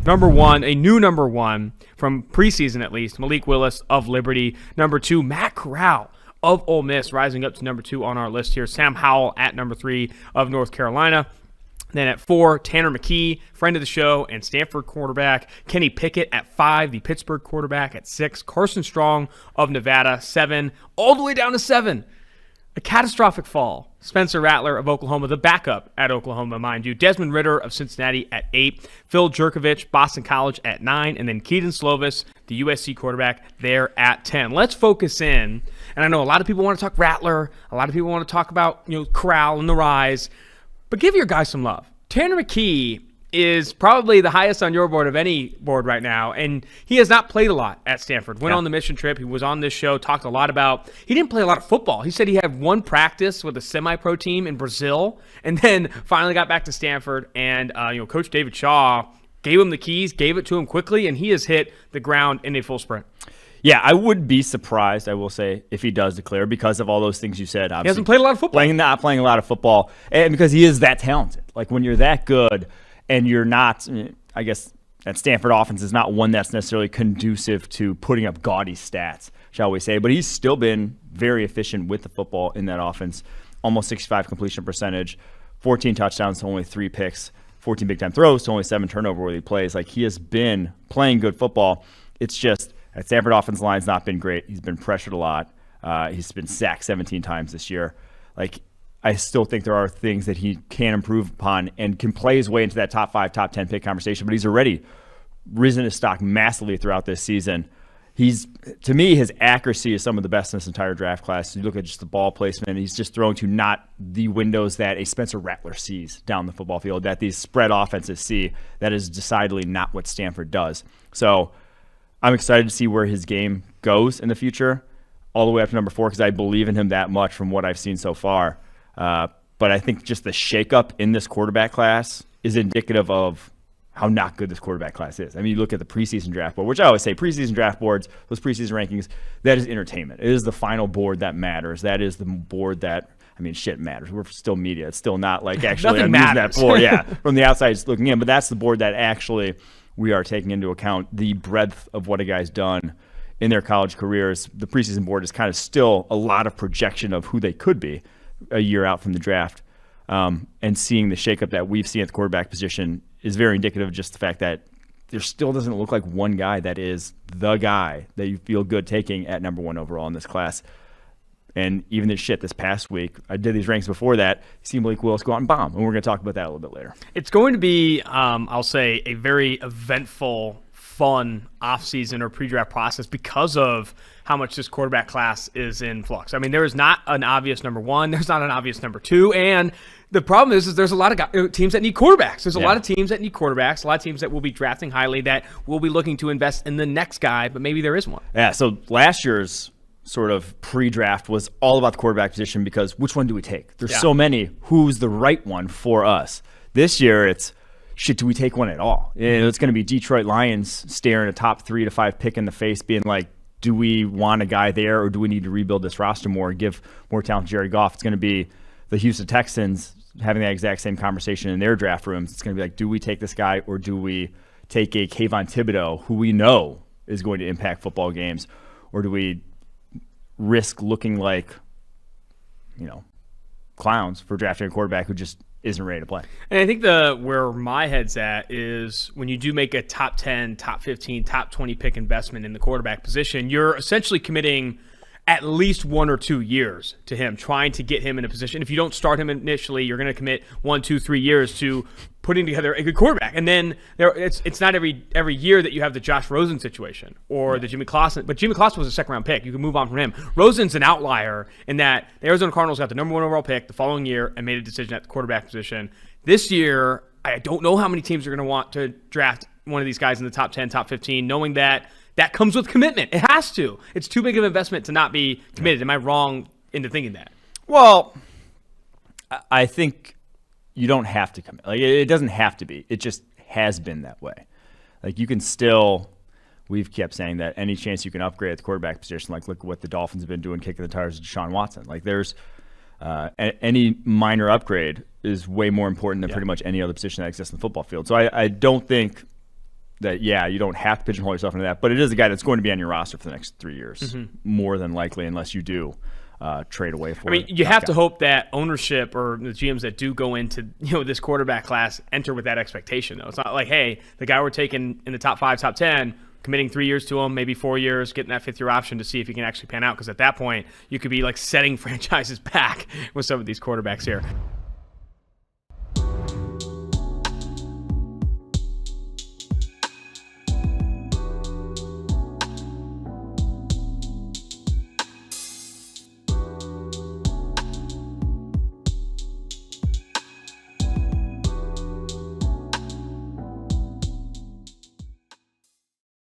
Number one, a new number one from preseason at least, Malik Willis of Liberty. Number 2, Matt Corral of Ole Miss, rising up to number 2 on our list here. Sam Howell at number 3 of North Carolina. Then at 4, Tanner McKee, friend of the show and Stanford quarterback. Kenny Pickett at 5, the Pittsburgh quarterback at 6. Carson Strong of Nevada, 7. All the way down to 7. A catastrophic fall. Spencer Rattler of Oklahoma, the backup at Oklahoma, mind you. Desmond Ridder of Cincinnati at 8. Phil Jerkovich, Boston College at 9. And then Keaton Slovis, the USC quarterback, there at 10. Let's focus in. And I know a lot of people want to talk Rattler. A lot of people want to talk about Corral and the rise. But give your guy some love. Tanner McKee is probably the highest on your board of any board right now, and he has not played a lot at Stanford. Went on the mission trip. He was on this show, talked a lot about – he didn't play a lot of football. He said he had one practice with a semi-pro team in Brazil and then finally got back to Stanford. And, Coach David Shaw gave him the keys, gave it to him quickly, and he has hit the ground in a full sprint. Yeah, I would be surprised, I will say, if he does declare because of all those things you said. He hasn't played a lot of football. Not playing a lot of football, and because he is that talented. Like, when you're that good and you're not, I guess that Stanford offense is not one that's necessarily conducive to putting up gaudy stats, shall we say. But he's still been very efficient with the football in that offense. Almost 65 completion percentage, 14 touchdowns to only 3 picks, 14 big-time throws to only 7 turnover-worthy plays. Like, he has been playing good football. It's just that Stanford offense line's not been great. He's been pressured a lot. He's been sacked 17 times this year. Like, I still think there are things that he can improve upon and can play his way into that top 5, top 10 pick conversation, but he's already risen his stock massively throughout this season. To me, his accuracy is some of the best in this entire draft class. You look at just the ball placement, he's just throwing to not the windows that a Spencer Rattler sees down the football field, that these spread offenses see. That is decidedly not what Stanford does. So I'm excited to see where his game goes in the future, all the way up to number 4, because I believe in him that much from what I've seen so far. But I think just the shakeup in this quarterback class is indicative of how not good this quarterback class is. I mean, you look at the preseason draft board, which I always say preseason draft boards, those preseason rankings, that is entertainment. It is the final board that matters. That is the board that, shit matters. We're still media. It's still not like actually Nothing using matters. that board. Yeah, from the outside just looking in. But that's the board that actually we are taking into account the breadth of what a guy's done in their college careers. The preseason board is kind of still a lot of projection of who they could be a year out from the draft. And seeing the shakeup that we've seen at the quarterback position is very indicative of just the fact that there still doesn't look like one guy that is the guy that you feel good taking at number 1 overall in this class. And even this past week, I did these ranks before that, you see Malik Willis go out and bomb. And we're going to talk about that a little bit later. It's going to be, I'll say, a very eventful, fun offseason or pre-draft process because of how much this quarterback class is in flux. I mean, there is not an obvious number 1. There's not an obvious number 2. And the problem is there's a lot of teams that need quarterbacks. There's a lot of teams that need quarterbacks, a lot of teams that will be drafting highly that will be looking to invest in the next guy, but maybe there is one. Yeah, so last year's sort of pre-draft was all about the quarterback position because which one do we take? There's so many. Who's the right one for us? This year, it's do we take one at all? It's going to be Detroit Lions staring a top 3 to 5 pick in the face, being like, do we want a guy there or do we need to rebuild this roster more and give more talent to Jared Goff? It's going to be the Houston Texans having that exact same conversation in their draft rooms. It's going to be like, do we take this guy or do we take a Kayvon Thibodeau who we know is going to impact football games, or do we risk looking like, clowns for drafting a quarterback who just isn't ready to play? And I think where my head's at is when you do make a top 10, top 15, top 20 pick investment in the quarterback position, you're essentially committing at least 1 or 2 years to him, trying to get him in a position. If you don't start him initially, you're going to commit 1, 2, 3 years to putting together a good quarterback. And then it's not every year that you have the Josh Rosen situation or the Jimmy Clausen. But Jimmy Clausen was a second-round pick. You can move on from him. Rosen's an outlier in that the Arizona Cardinals got the number 1 overall pick the following year and made a decision at the quarterback position. This year, I don't know how many teams are going to want to draft one of these guys in the top 10, top 15, knowing that comes with commitment. It has to. It's too big of an investment to not be committed. Am I wrong into thinking that? Well, I think you don't have to commit. Like, it doesn't have to be. It just has been that way. Like, you can still, we've kept saying that any chance you can upgrade at the quarterback position, like look at what the Dolphins have been doing, kicking the tires of Deshaun Watson. Like, there's any minor upgrade is way more important than pretty much any other position that exists in the football field. So I don't think that, yeah, you don't have to pigeonhole yourself into that, but it is a guy that's going to be on your roster for the next 3 years, more than likely, unless you do trade away for. I mean, you have to hope that ownership or the GMs that do go into this quarterback class enter with that expectation, though. It's not like, hey, the guy we're taking in the top 5, top 10, committing 3 years to him, maybe 4 years, getting that 5th-year option to see if he can actually pan out, because at that point, you could be like setting franchises back with some of these quarterbacks here.